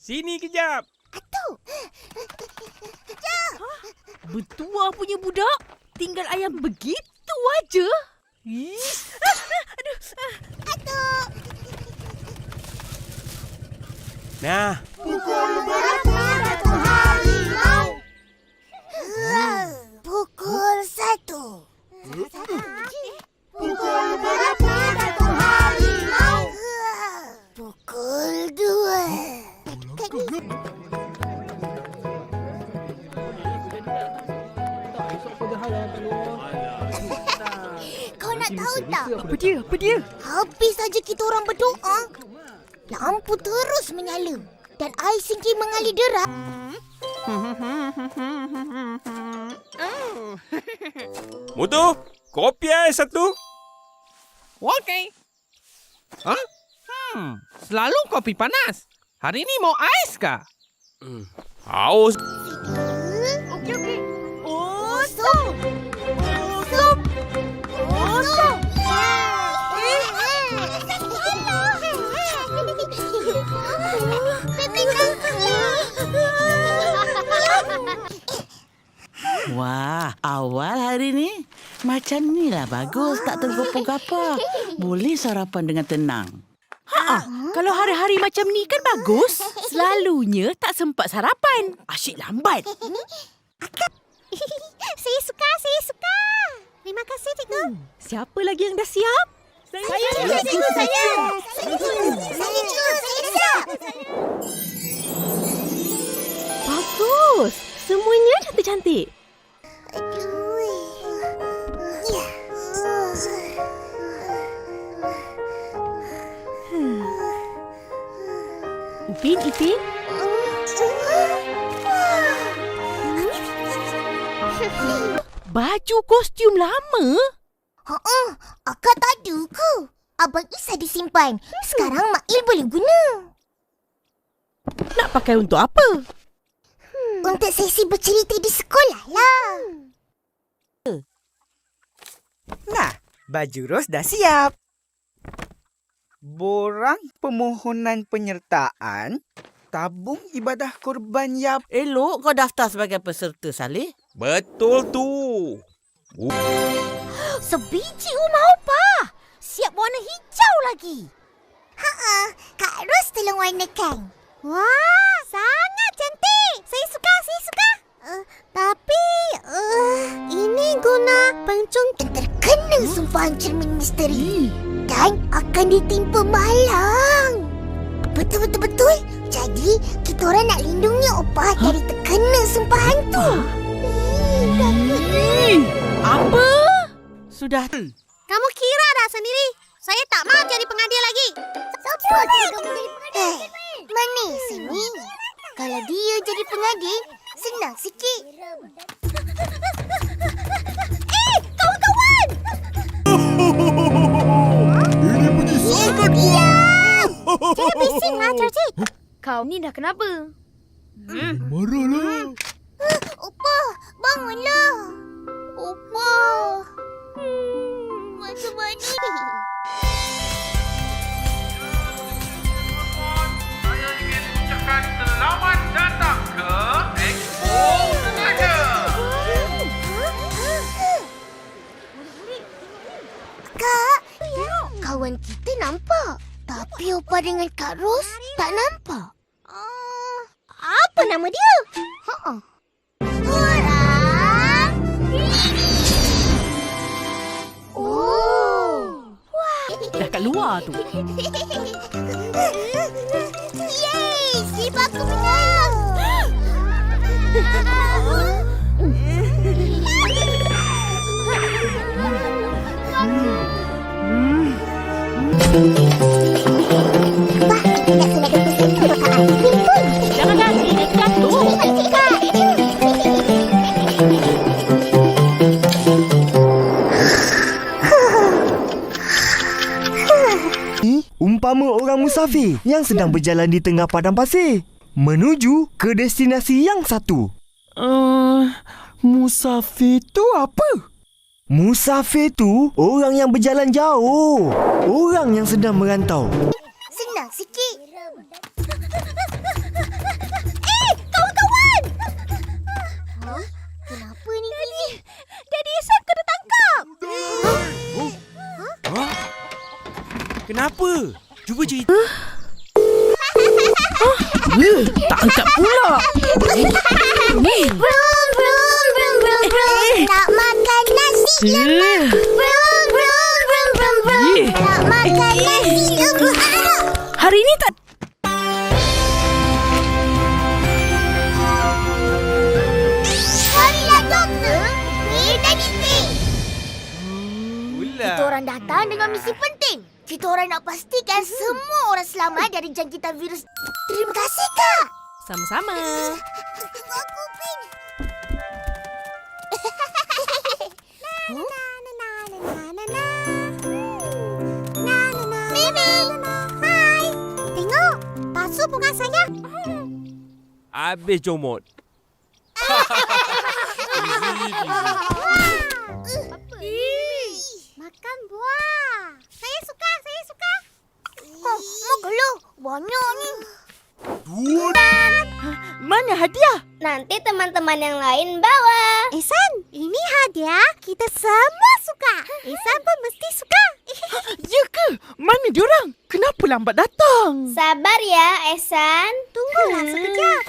Sini kejap. Bertuah punya budak. Tinggal ayam begitu aja. Nah, Pukul berapa Datuk Harimau? Pukul 1. Pukul berapa Datuk Harimau? Pukul 2. Kau nak tahu tak? Apa dia? Habis saja kita orang berdoa, lampu terus menyala dan air singkir mengalir deras. Mutu, kopi ais satu. Okey. Selalu kopi panas. Hari ni mau ais kah? Haus. Okey. Usum. Usum. Usum. Wah, awal hari ni macam ni lah bagus, tak tergopoh-gapoh. Boleh sarapan dengan tenang. Kalau hari-hari macam ni kan bagus. Selalunya tak sempat sarapan. Asyik lambat. Saya suka. Terima kasih, cikgu. Siapa lagi yang dah siap? Saya. Saya siap. Bagus. Semuanya cantik-cantik. Ipin. Baju kostum lama? Akak tak ada ke? Abang Is ada simpan. Sekarang Mail boleh guna. Nak pakai untuk apa? Untuk sesi bercerita di sekolah lah. Nah, baju Ros dah siap. Borang permohonan penyertaan tabung ibadah korban Yap. Elok kau daftar sebagai peserta, Saleh. Betul tu. Sebiji rumah opah. Siap warna hijau lagi. Kak Ros tolong warnakan. Wah, sangat cantik. Saya suka. Tapi ini guna pencung yang terkena sumpahan cermin misteri dan akan ditimpa malang. Betul. Jadi kita orang nak lindungi opah dari terkena sumpahan tu. Apa? Sudah. Kamu kira dah sendiri. Saya tak mahu jadi pengadil lagi. Siapa kamu jadi pengadil? Manis ini. Kalau dia jadi pengadil, senang sikit. Kawan-kawan! Ini menyisakan Diam! Jangan bising lah, Cik. Kau ni dah kenapa? Marahlah. Opah, bangunlah. Opah. Macam mana? Saya ingin ucapkan selamat datang ke Expo Sengaja. Kak, kawan kita nampak. Tapi Opah dengan Kak Ros tak nampak. Apa nama dia? Orang Dah kat luar tu. Yeay, slip aku menang. Jangan ini jatuh. Umpama orang musafir yang sedang berjalan di tengah padang pasir menuju ke destinasi yang satu. Musafir tu apa? Musafir tu orang yang berjalan jauh. Orang yang sedang merantau. Senang sikit. Kenapa? Cuba cerita. Tak angkat pula. Brum, brum, brum, brum, brum. Nak makan nasi lemak. Brum, brum, brum, brum, brum. Nak makan nasi lemak. Hari ni tak... Harilah doktor. Medistik. Kita Pula. orang datang dengan misi penting. Kita orang nak pastikan semua orang selamat dari jangkitan virus. Terima kasih, Kak. Sama-sama. Aku pin. Mimi. Hai. Tengok. Palsu bunga saya. Habis comot. Makan buah. Saya suka, saya suka. Oh, mau geluh. Banyak ni. Mana hadiah? Nanti teman-teman yang lain bawa. Ehsan, ini hadiah kita semua suka. Ehsan pun mesti suka. Ya ke? Mana diorang? Kenapa lambat datang? Sabar ya, Ehsan. Tunggulah sekejap.